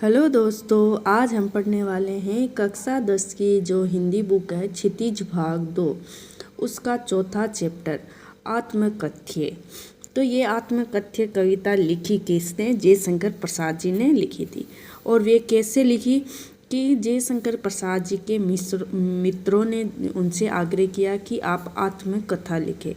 Hello दोस्तों, आज हम पढ़ने वाले हैं कक्षा 10 की जो हिंदी बुक है क्षितिज भाग 2, उसका चौथा चैप्टर आत्मकथ्य। तो ये आत्मकथ्य कविता लिखी किसने? जयशंकर प्रसाद जी ने लिखी थी। और वे कैसे लिखी कि जयशंकर प्रसाद जी के मित्रों ने उनसे आग्रह किया कि आप आत्मकथा लिखें।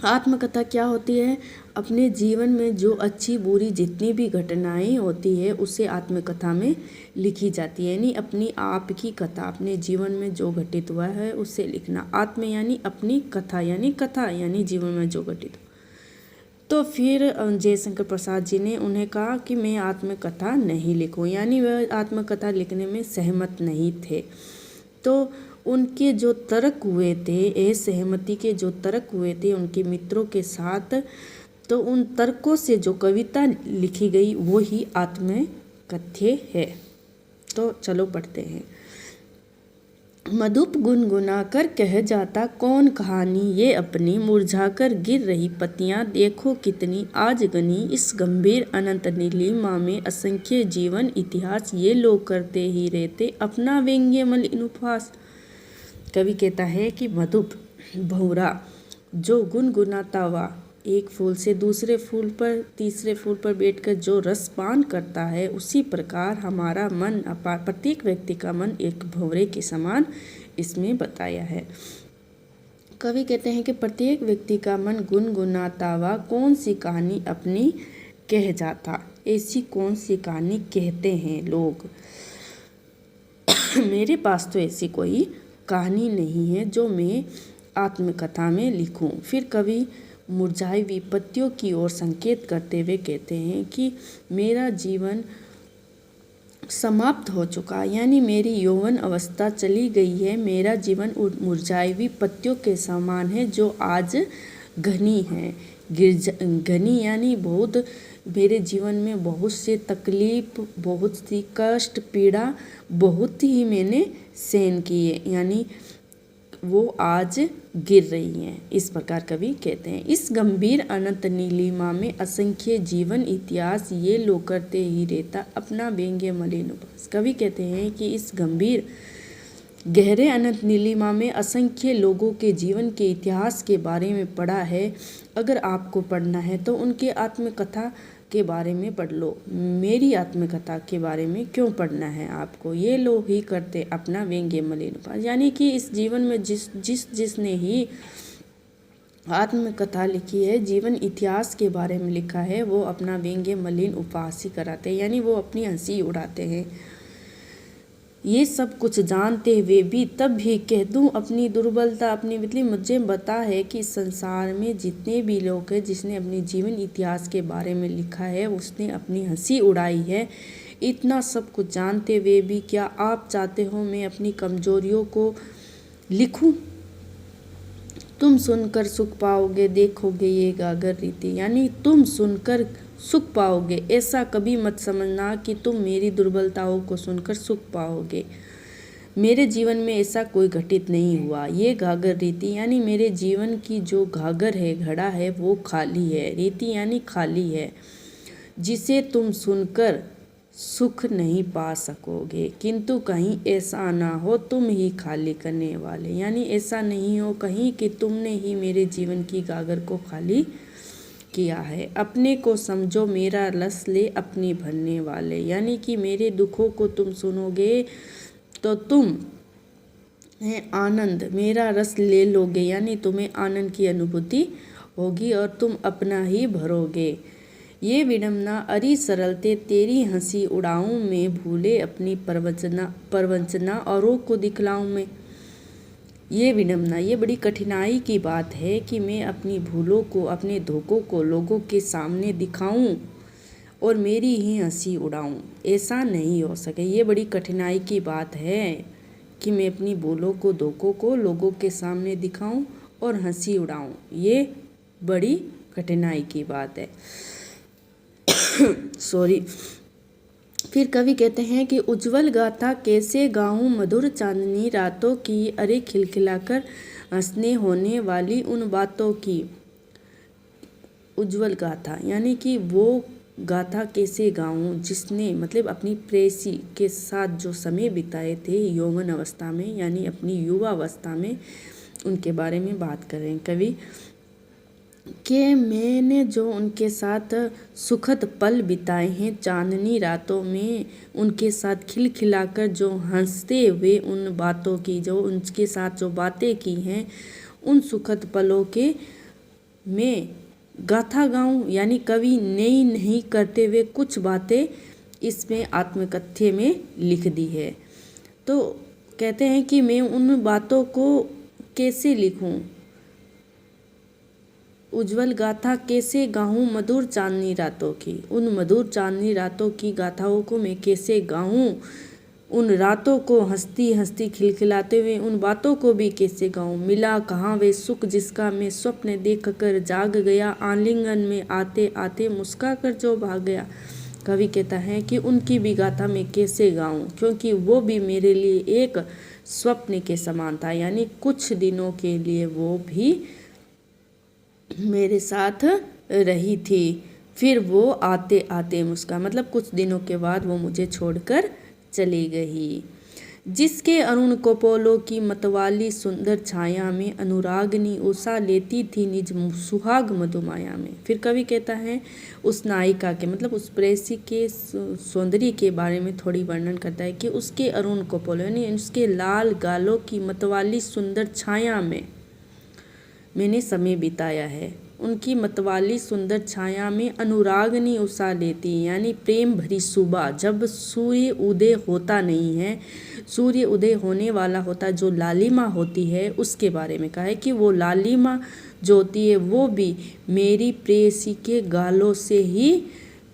आत्मकथा क्या होती है? अपने जीवन में जो अच्छी बुरी जितनी भी घटनाएं होती है उसे आत्मकथा में लिखी जाती है, यानी अपनी आप की कथा, अपने जीवन में जो घटित हुआ है उसे लिखना। आत्म यानी अपनी कथा यानी जीवन में जो घटित हुआ। तो फिर जयशंकर प्रसाद जी ने उन्हें कहा कि मैं आत्मकथा नहीं लिखूं, यानी वह आत्मकथा लिखने में सहमत नहीं थे। तो उनके जो तर्क हुए थे, असहमति के जो तर्क हुए थे उनके मित्रों के साथ, तो उन तर्कों से जो कविता लिखी गई वो ही आत्मकथ्य है। तो चलो पढ़ते हैं। मधुप गुनगुनाकर कह जाता कौन कहानी ये अपनी, मुरझाकर गिर रही पत्तियां देखो कितनी आज घनी, इस गंभीर अनंत नीलिमा में असंख्य जीवन इतिहास, ये लोग करते ही रहते अपना व्यंग्य मलिन उपहास। कवि कहता है कि मधुप भंवरा जो गुनगुनाता हुआ एक फूल से दूसरे फूल पर तीसरे फूल पर बैठकर जो रसपान करता है, उसी प्रकार हमारा मन, प्रत्येक व्यक्ति का मन एक भंवरे के समान इसमें बताया है। कवि कहते हैं कि प्रत्येक व्यक्ति का मन गुनगुनाता हुआ कौन सी कहानी अपनी कह जाता। ऐसी कौन सी कहानी कहते हैं लोग? मेरे पास तो ऐसी कोई कहानी नहीं है जो मैं आत्मकथा में लिखूं। फिर कवि मुरझाई विपत्तियों की ओर संकेत करते हुए कहते हैं कि मेरा जीवन समाप्त हो चुका, यानी मेरी यौवन अवस्था चली गई है। मेरा जीवन मुरझाई हुई पत्तियों के समान है जो आज घनी है। घनी यानी बहुत, मेरे जीवन में बहुत से तकलीफ, बहुत सी कष्ट, पीड़ा बहुत ही मैंने सहन की है, यानी वो आज गिर रही हैं। इस प्रकार कवि कहते हैं। इस गंभीर अनंत नीलिमा में असंख्य जीवन इतिहास, ये लोग करते ही रहता अपना व्यंग्य मलिन उपहास। कवि कहते हैं कि इस गंभीर गहरे अनंत नीलिमा में असंख्य लोगों के जीवन के इतिहास के बारे में पढ़ा है। अगर आपको पढ़ना है तो उनके आत्मकथा के बारे में पढ़ लो। मेरी आत्मकथा के बारे में क्यों पढ़ना है आपको? ये लोग ही करते अपना व्यंग्य मलिन उपहास, यानी कि इस जीवन में जिसने ही आत्मकथा लिखी है, जीवन इतिहास के बारे में लिखा है, वो अपना व्यंग्य मलिन उपहास ही कराते हैं, यानी वो अपनी हंसी उड़ाते हैं। ये सब कुछ जानते हुए भी तब भी कह दूं अपनी दुर्बलता, अपनी बितली, मुझे पता है कि संसार में जितने भी लोग हैं जिसने अपने जीवन इतिहास के बारे में लिखा है उसने अपनी हंसी उड़ाई है। इतना सब कुछ जानते हुए भी क्या आप चाहते हो मैं अपनी कमजोरियों को लिखूं? तुम सुनकर सुख पाओगे, देखोगे ये गागर रीति, यानी तुम सुनकर सुख पाओगे। ऐसा कभी मत समझना कि तुम मेरी दुर्बलताओं को सुनकर सुख पाओगे। मेरे जीवन में ऐसा कोई घटित नहीं हुआ। ये घाघर रीति यानी मेरे जीवन की जो घाघर है, घड़ा है, वो खाली है। रीति यानी खाली है, जिसे तुम सुनकर सुख नहीं पा सकोगे। किंतु कहीं ऐसा ना हो तुम ही खाली करने वाले, यानी ऐसा नहीं हो कहीं कि तुमने ही मेरे जीवन की गागर को खाली किया है। अपने को समझो मेरा रस ले अपनी भरने वाले, यानी कि मेरे दुखों को तुम सुनोगे तो तुम आनंद, मेरा रस ले लोगे, यानी तुम्हें आनंद की अनुभूति होगी और तुम अपना ही भरोगे। ये विडम्बना अरी सरलते तेरी हंसी उड़ाऊं मैं, भूले अपनी प्रवंचना औरों को दिखलाऊं मैं। ये विडम्बना, ये बड़ी कठिनाई की बात है कि मैं अपनी भूलों को, अपने धोखों को लोगों के सामने दिखाऊं और मेरी ही हंसी उड़ाऊं। ऐसा नहीं हो सके। ये बड़ी कठिनाई की बात है कि मैं अपनी भूलों को, धोखों को लोगों के सामने दिखाऊं और हंसी उड़ाऊं। ये बड़ी कठिनाई की बात है। सॉरी। फिर कवि कहते हैं कि उज्जवल गाथा कैसे गाऊं मधुर चांदनी रातों की, अरे खिलखिलाकर हंसने होने वाली उन बातों की। उज्जवल गाथा यानी कि वो गाथा कैसे गाऊं, जिसने मतलब अपनी प्रेयसी के साथ जो समय बिताए थे यौवन अवस्था में, यानी अपनी युवा अवस्था में, उनके बारे में बात कर रहे हैं कवि कि मैंने जो उनके साथ सुखद पल बिताए हैं, चांदनी रातों में उनके साथ खिलखिलाकर जो हंसते हुए उन बातों की, जो उनके साथ जो बातें की हैं, उन सुखद पलों के मैं गाथा गाऊं, यानी कवि नई नहीं करते हुए कुछ बातें इसमें आत्मकथ्य में लिख दी है। तो कहते हैं कि मैं उन बातों को कैसे लिखूं, उज्जवल गाथा कैसे गाऊं मधुर चांदनी रातों की, उन मधुर चांदनी रातों की गाथाओं को मैं कैसे गाऊं, उन रातों को हंसती हंसती खिलखिलाते हुए उन बातों को भी कैसे गाऊं। मिला कहाँ वे सुख जिसका मैं स्वप्न देख कर जाग गया, आलिंगन में आते आते मुस्का कर जो भाग गया। कवि कहता है कि उनकी भी गाथा मैं कैसे गाऊं, क्योंकि वो भी मेरे लिए एक स्वप्न के समान था, यानी कुछ दिनों के लिए वो भी मेरे साथ रही थी, फिर वो आते आते मुस्का, मतलब कुछ दिनों के बाद वो मुझे छोड़कर चली गई। जिसके अरुण कपोलों की मतवाली सुंदर छाया में अनुरागनी उषा लेती थी निज सुहाग मधुमाया में। फिर कवि कहता है उस नायिका के, मतलब उस प्रेयसी के सौंदर्य के बारे में थोड़ी वर्णन करता है कि उसके अरुण कपोलों यानी उसके लाल गालों की मतवाली सुंदर छाया में मैंने समय बिताया है। उनकी मतवाली सुंदर छाया में अनुरागनी उषा लेती, यानी प्रेम भरी सुबह, जब सूर्य उदय होता नहीं है, सूर्य उदय होने वाला होता, जो लालिमा होती है, उसके बारे में कहा है कि वो लालिमा जो होती है वो भी मेरी प्रेयसी के गालों से ही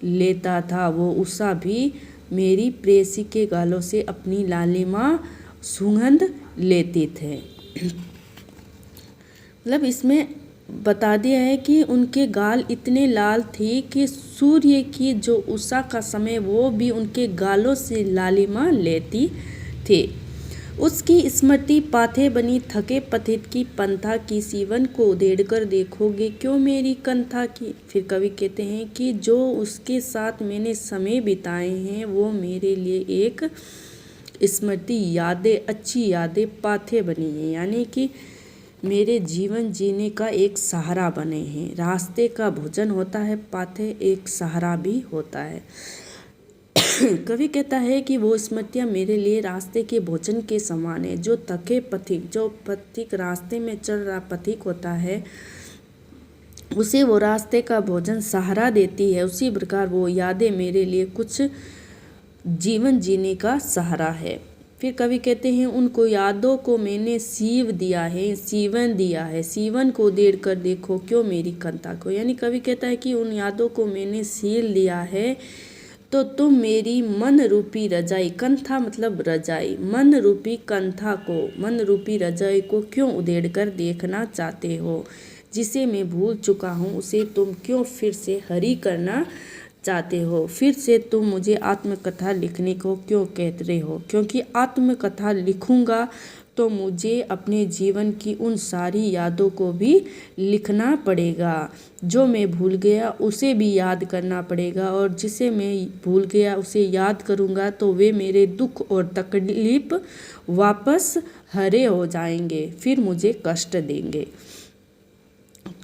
लेता था, वो उषा भी मेरी प्रेयसी के गालों से अपनी लालिमा सुगंध लेते थे। मतलब इसमें बता दिया है कि उनके गाल इतने लाल थे कि सूर्य की जो उषा का समय वो भी उनके गालों से लालिमा लेती थे। उसकी स्मृति पाथे बनी थके पथित की पंथा की, सीवन को उधेड़ कर देखोगे क्यों मेरी कंथा की। फिर कवि कहते हैं कि जो उसके साथ मैंने समय बिताए हैं वो मेरे लिए एक स्मृति, यादें, अच्छी यादें पाथे बनी हैं, यानी कि मेरे जीवन जीने का एक सहारा बने हैं। रास्ते का भोजन होता है, पाथे एक सहारा भी होता है। कवि कहता है कि वो स्मृतियाँ मेरे लिए रास्ते के भोजन के समान है। जो थके पथिक, जो पथिक रास्ते में चल रहा पथिक होता है, उसे वो रास्ते का भोजन सहारा देती है, उसी प्रकार वो यादें मेरे लिए कुछ जीवन जीने का सहारा है। फिर कवि कहते हैं उनको यादों को मैंने सीव दिया है, सीवन दिया है, सीवन को देड़ कर देखो क्यों मेरी कंथा को, यानी कवि कहता है कि उन यादों को मैंने सील लिया है तो तुम मेरी मन रूपी रजाई, कंथा मतलब रजाई, मन रूपी कंथा को, मन रूपी रजाई को क्यों उधेड़ कर देखना चाहते हो। जिसे मैं भूल चुका हूँ उसे तुम क्यों फिर से हरी करना चाहते हो। फिर से तुम मुझे आत्मकथा लिखने को क्यों कहते हो, क्योंकि आत्मकथा लिखूंगा तो मुझे अपने जीवन की उन सारी यादों को भी लिखना पड़ेगा। जो मैं भूल गया उसे भी याद करना पड़ेगा, और जिसे मैं भूल गया उसे याद करूंगा तो वे मेरे दुख और तकलीफ वापस हरे हो जाएंगे, फिर मुझे कष्ट देंगे।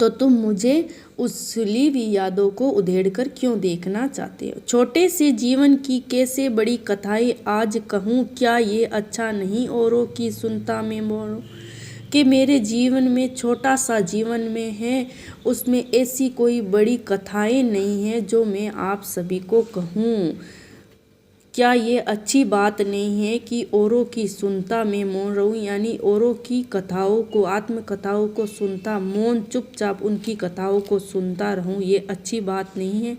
तो तुम मुझे उस ली हुई यादों को उधेड़ कर क्यों देखना चाहते हो। छोटे से जीवन की कैसे बड़ी कथाएं आज कहूँ, क्या ये अच्छा नहीं औरों की सुनता मैं मोरूं। कि मेरे जीवन में छोटा सा जीवन में है, उसमें ऐसी कोई बड़ी कथाएं नहीं है जो मैं आप सभी को कहूँ। क्या ये अच्छी बात नहीं है कि औरों की सुनता मैं मौन रहूं, यानी औरों की कथाओं को, आत्मकथाओं को सुनता मौन चुपचाप उनकी कथाओं को सुनता रहूं, ये अच्छी बात नहीं है।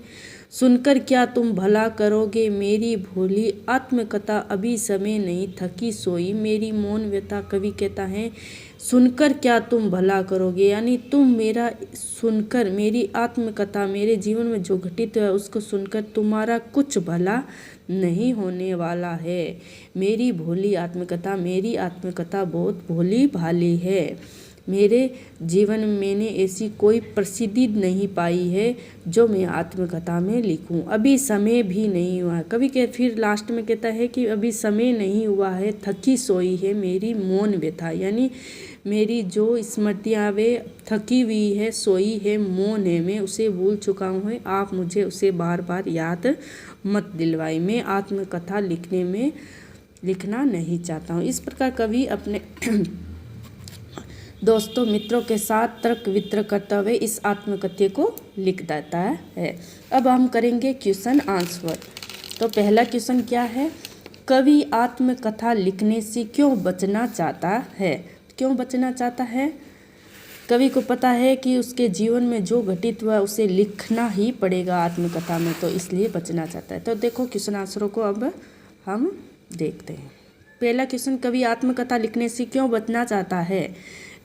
सुनकर क्या तुम भला करोगे मेरी भोली आत्मकथा, अभी समय नहीं थकी सोई मेरी मौन व्यथा। कवि कहता है सुनकर क्या तुम भला करोगे, यानी तुम मेरा सुनकर, मेरी आत्मकथा, मेरे जीवन में जो घटित है उसको सुनकर तुम्हारा कुछ भला नहीं होने वाला है। मेरी भोली आत्मकथा, मेरी आत्मकथा बहुत भोली भाली है। मेरे जीवन में मैंने ऐसी कोई प्रसिद्धि नहीं पाई है जो मैं आत्मकथा में लिखूं। अभी समय भी नहीं हुआ है। कवि के फिर लास्ट में कहता है कि अभी समय नहीं हुआ है, थकी सोई है मेरी मौन व्यथा, यानी मेरी जो स्मृतियाँ वे थकी हुई है, सोई है, मौन है, मैं उसे भूल चुका हूँ। आप मुझे उसे बार बार याद मत दिलवाई। मैं आत्मकथा लिखना नहीं चाहता हूँ। इस प्रकार कवि अपने दोस्तों मित्रों के साथ तर्क वितर्क करते हुए इस आत्मकथ्य को लिख देता है। अब हम करेंगे क्वेश्चन आंसर। तो पहला क्वेश्चन क्या है, कवि आत्मकथा लिखने से क्यों बचना चाहता है? क्यों बचना चाहता है? कवि को पता है कि उसके जीवन में जो घटित हुआ उसे लिखना ही पड़ेगा आत्मकथा में, तो इसलिए बचना चाहता है। तो देखो क्वेश्चन आंसरों को अब हम देखते हैं। पहला क्वेश्चन, कवि आत्मकथा लिखने से क्यों बचना चाहता है?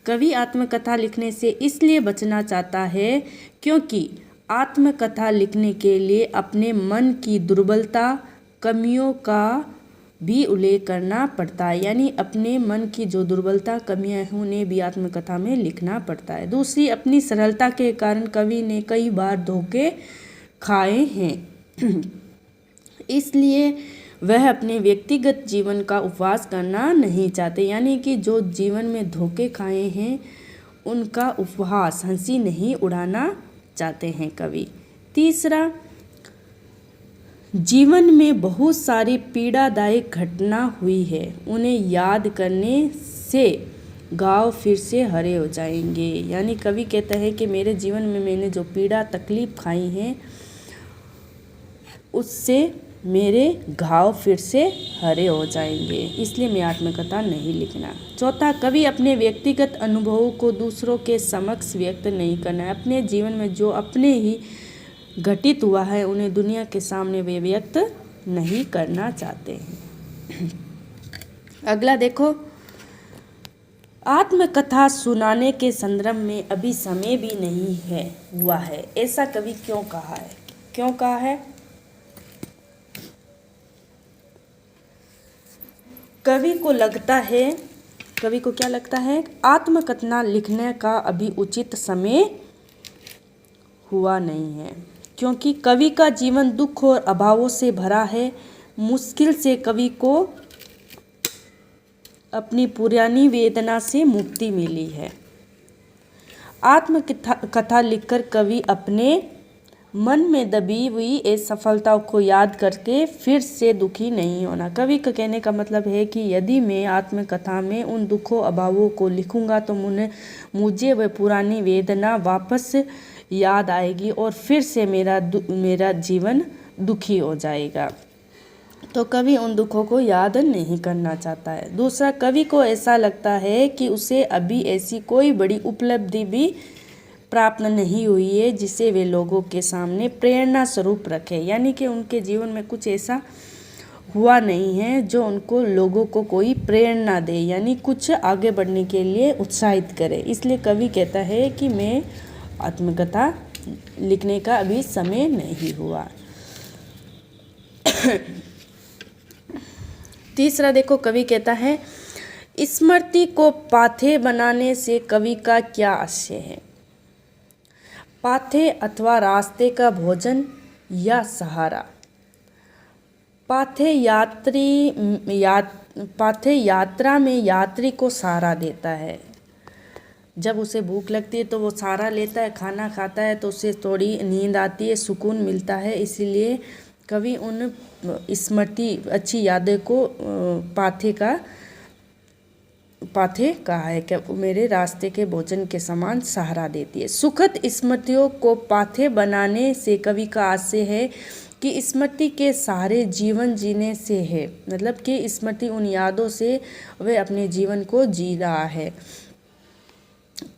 कवि आत्मकथा लिखने से इसलिए बचना चाहता है क्योंकि आत्मकथा लिखने के लिए अपने मन की दुर्बलता, कमियों का भी उल्लेख करना पड़ता है, यानी अपने मन की जो दुर्बलता, कमियां हैं उन्हें भी आत्मकथा में लिखना पड़ता है। दूसरी, अपनी सरलता के कारण कवि ने कई बार धोखे खाए हैं इसलिए वह अपने व्यक्तिगत जीवन का उपवास करना नहीं चाहते, यानी कि जो जीवन में धोखे खाए हैं उनका उपहास, हंसी नहीं उड़ाना चाहते हैं कवि। तीसरा, जीवन में बहुत सारी पीड़ादायक घटना हुई है, उन्हें याद करने से घाव फिर से हरे हो जाएंगे, यानी कवि कहता है कि मेरे जीवन में मैंने जो पीड़ा तकलीफ खाई हैं उससे मेरे घाव फिर से हरे हो जाएंगे, इसलिए मैं आत्मकथा नहीं लिखना। चौथा, कवि अपने व्यक्तिगत अनुभवों को दूसरों के समक्ष व्यक्त नहीं करना है। अपने जीवन में जो अपने ही घटित हुआ है उन्हें दुनिया के सामने वे व्यक्त नहीं करना चाहते हैं। अगला देखो, आत्मकथा सुनाने के संदर्भ में अभी समय भी नहीं हुआ है, ऐसा कवि क्यों कहा है? क्यों कहा है? कवि को क्या लगता है? आत्मकथा लिखने का अभी उचित समय हुआ नहीं है, क्योंकि कवि का जीवन दुख और अभावों से भरा है। मुश्किल से कवि को अपनी पुरानी वेदना से मुक्ति मिली है। आत्मकथा लिखकर कवि अपने मन में दबी हुई असफलताओं को याद करके फिर से दुखी नहीं होना। कवि का कहने का मतलब है कि यदि मैं आत्मकथा में उन दुखों अभावों को लिखूंगा तो मुझे वह पुरानी वेदना वापस याद आएगी और फिर से मेरा जीवन दुखी हो जाएगा। तो कवि उन दुखों को याद नहीं करना चाहता है। दूसरा, कवि को ऐसा लगता है कि उसे अभी ऐसी कोई बड़ी उपलब्धि भी प्राप्त नहीं हुई है जिसे वे लोगों के सामने प्रेरणा स्वरूप रखे, यानी कि उनके जीवन में कुछ ऐसा हुआ नहीं है जो उनको लोगों को कोई प्रेरणा दे, यानी कुछ आगे बढ़ने के लिए उत्साहित करे। इसलिए कवि कहता है कि मैं आत्मकथा लिखने का अभी समय नहीं हुआ। तीसरा देखो, कवि कहता है स्मृति को पाथे बनाने से कवि का क्या आशय है? पाथे अथवा रास्ते का भोजन या सहारा। पाथे यात्रा में यात्री को सहारा देता है। जब उसे भूख लगती है तो वो सहारा लेता है, खाना खाता है तो उसे थोड़ी नींद आती है, सुकून मिलता है। इसीलिए कवि उन स्मृति, अच्छी यादें को पाथे कहा है कि मेरे रास्ते के भोजन के समान सहारा देती है। सुखद स्मृतियों को पाथे बनाने से कवि का आशय है कि स्मृति के सहारे जीवन जीने से है, मतलब कि स्मृति उन यादों से वह अपने जीवन को जी रहा है।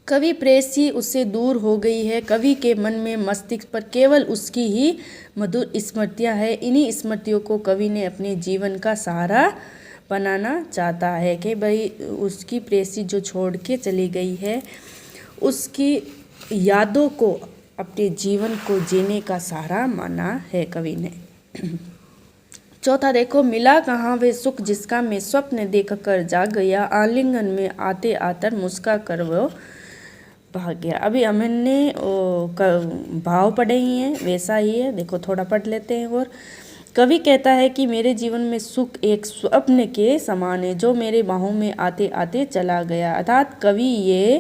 कवि प्रेयसी उससे दूर हो गई है। कवि के मन में, मस्तिष्क पर केवल उसकी ही मधुर स्मृतियाँ हैं। इन्हीं स्मृतियों को कवि ने अपने जीवन का सहारा बनाना चाहता है कि भाई उसकी प्रेयसी जो छोड़ के चली गई है उसकी यादों को अपने जीवन को जीने का सहारा माना है कवि ने। चौथा देखो, मिला कहाँ वे सुख जिसका मैं स्वप्न देख कर जाग गया, आलिंगन में आते आतर मुस्का कर वो भाग गया। अभी हमने भाव पढ़े ही हैं, वैसा ही है, देखो थोड़ा पढ़ लेते हैं। और कवि कहता है कि मेरे जीवन में सुख एक स्वप्न के समान है जो मेरे बाहों में आते आते चला गया। अर्थात कवि ये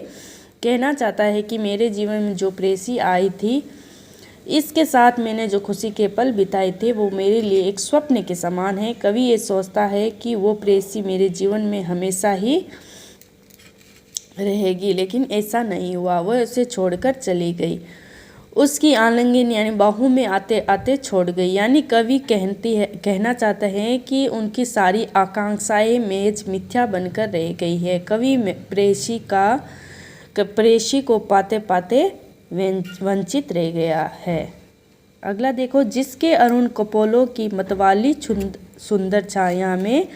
कहना चाहता है कि मेरे जीवन में जो प्रेयसी आई थी, इसके साथ मैंने जो खुशी के पल बिताए थे वो मेरे लिए एक स्वप्न के समान है। कवि ये सोचता है कि वो प्रेयसी मेरे जीवन में हमेशा ही रहेगी, लेकिन ऐसा नहीं हुआ। वह उसे छोड़कर चली गई, उसकी आलिंगन यानी बाहों में आते आते छोड़ गई। यानी कवि कहना चाहता है कि उनकी सारी आकांक्षाएं महज मिथ्या बनकर रह गई है। कवि प्रेयसी को पाते पाते वंचित रह गया है। अगला देखो, जिसके अरुण कपोलों की मतवाली सुंदर छाया में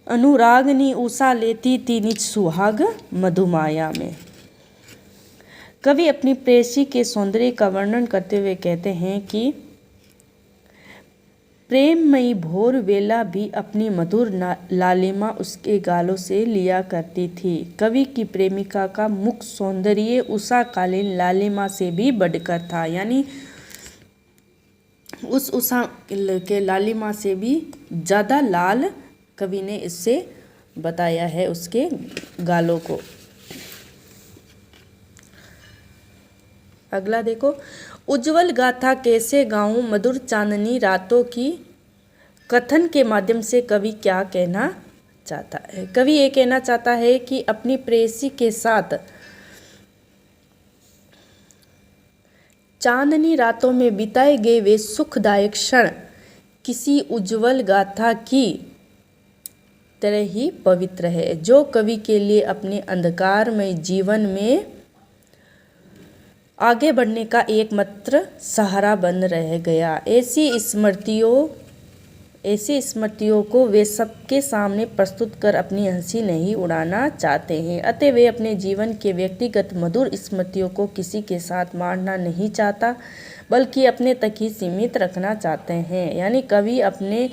अनुरागनी उषा लेती थी निज सुहाग मधुमाया में। कवि अपनी प्रेयसी के सौंदर्य का वर्णन करते हुए कहते हैं कि प्रेममयी भोर वेला भी अपनी मधुर लालिमा उसके गालों से लिया करती थी। कवि की प्रेमिका का मुख सौंदर्य उषाकालीन लालिमा से भी बढ़कर था, यानी उस उषा के लालिमा से भी ज़्यादा लाल कवि ने इससे बताया है उसके गालों को। अगला देखो, उज्जवल गाथा कैसे गाऊं मधुर चांदनी रातों की, कथन के माध्यम से कवि क्या कहना चाहता है। कवि ये कहना चाहता है कि अपनी प्रेयसी के साथ चांदनी रातों में बिताए गए वे सुखदायक क्षण किसी उज्जवल गाथा की तरह ही पवित्र है, जो कवि के लिए अपने अंधकारमय जीवन में आगे बढ़ने का एकमात्र सहारा बन रह गया। ऐसी स्मृतियों को वे सबके सामने प्रस्तुत कर अपनी हंसी नहीं उड़ाना चाहते हैं। अतः वे अपने जीवन के व्यक्तिगत मधुर स्मृतियों को किसी के साथ बांटना नहीं चाहता, बल्कि अपने तक ही सीमित रखना चाहते हैं। यानी कवि अपने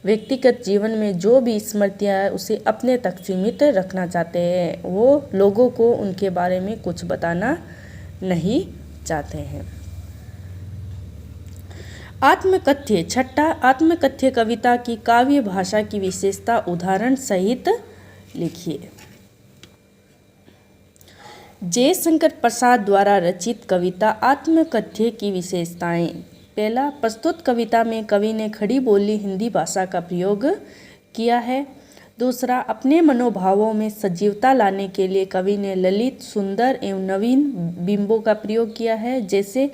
व्यक्तिगत जीवन में जो भी स्मृतियाँ है उसे अपने तक सीमित रखना चाहते हैं, वो लोगों को उनके बारे में कुछ बताना नहीं चाहते हैं। आत्मकथ्य, छठा, आत्मकथ्य कविता की काव्य भाषा की विशेषता उदाहरण सहित लिखिए। जयशंकर प्रसाद द्वारा रचित कविता आत्मकथ्य की विशेषताएं। पहला, प्रस्तुत कविता में कवि ने खड़ी बोली हिंदी भाषा का प्रयोग किया है। दूसरा, अपने मनोभावों में सजीवता लाने के लिए कवि ने ललित, सुंदर एवं नवीन बिंबों का प्रयोग किया है, जैसे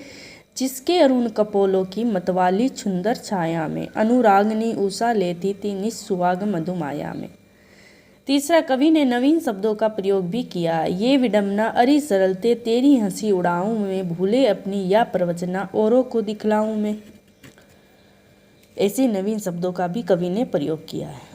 जिसके अरुण कपोलों की मतवाली सुंदर छाया में अनुरागनी उषा लेती थी निज सुहाग मधुमाया में। तीसरा, कवि ने नवीन शब्दों का प्रयोग भी किया। ये विडम्बना अरि सरलते तेरी हंसी उड़ाऊं मैं, भूले अपनी या प्रवचना औरों को दिखलाऊं मैं। ऐसे नवीन शब्दों का भी कवि ने प्रयोग किया है।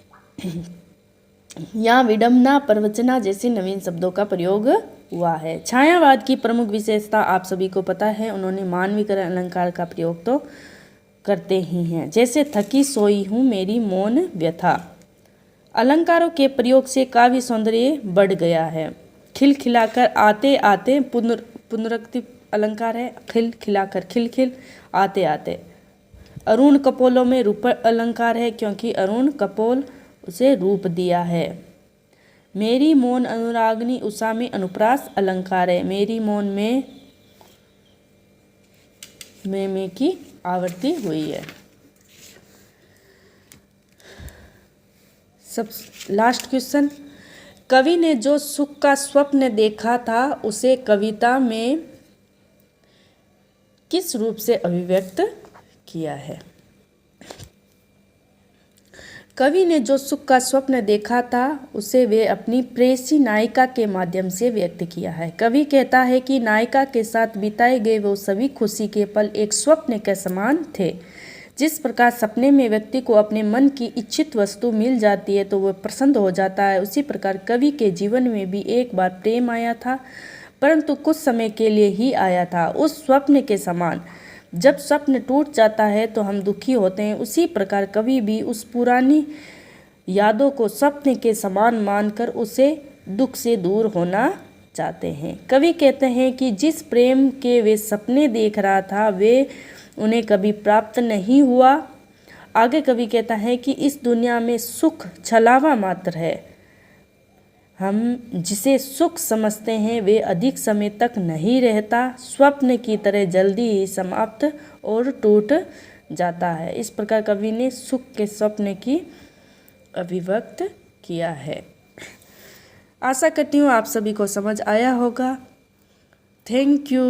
यहाँ विडम्बना, प्रवचना जैसे नवीन शब्दों का प्रयोग हुआ है। छायावाद की प्रमुख विशेषता आप सभी को पता है, उन्होंने मानवीकरण अलंकार का प्रयोग तो करते ही हैं, जैसे थकी सोई हूँ मेरी मौन व्यथा। अलंकारों के प्रयोग से काव्य सौंदर्य बढ़ गया है। खिलखिलाकर आते आते पुनरुक्ति अलंकार है, खिलखिलाकर खिलखिल आते आते। अरुण कपोलों में रूप अलंकार है, क्योंकि अरुण कपोल उसे रूप दिया है। मेरी मौन अनुरागनी उषा में अनुप्रास अलंकार है, मेरी मौन में में की आवृत्ति हुई है। सब लास्ट क्वेश्चन, कवि ने जो सुख का स्वप्न देखा था उसे कविता में किस रूप से अभिव्यक्त किया है। कवि ने जो सुख का स्वप्न देखा था उसे वे अपनी प्रेयसी नायिका के माध्यम से व्यक्त किया है। कवि कहता है कि नायिका के साथ बिताए गए वो सभी खुशी के पल एक स्वप्न के समान थे। जिस प्रकार सपने में व्यक्ति को अपने मन की इच्छित वस्तु मिल जाती है तो वह प्रसन्न हो जाता है, उसी प्रकार कवि के जीवन में भी एक बार प्रेम आया था, परंतु कुछ समय के लिए ही आया था। उस स्वप्न के समान जब स्वप्न टूट जाता है तो हम दुखी होते हैं, उसी प्रकार कवि भी उस पुरानी यादों को स्वप्न के समान मानकर उसे दुख से दूर होना चाहते हैं। कवि कहते हैं कि जिस प्रेम के वे सपने देख रहा था वे उन्हें कभी प्राप्त नहीं हुआ। आगे कवि कहता है कि इस दुनिया में सुख छलावा मात्र है। हम जिसे सुख समझते हैं वे अधिक समय तक नहीं रहता, स्वप्न की तरह जल्दी ही समाप्त और टूट जाता है। इस प्रकार कवि ने सुख के स्वप्न की अभिव्यक्त किया है। आशा करती हूँ आप सभी को समझ आया होगा। Thank you.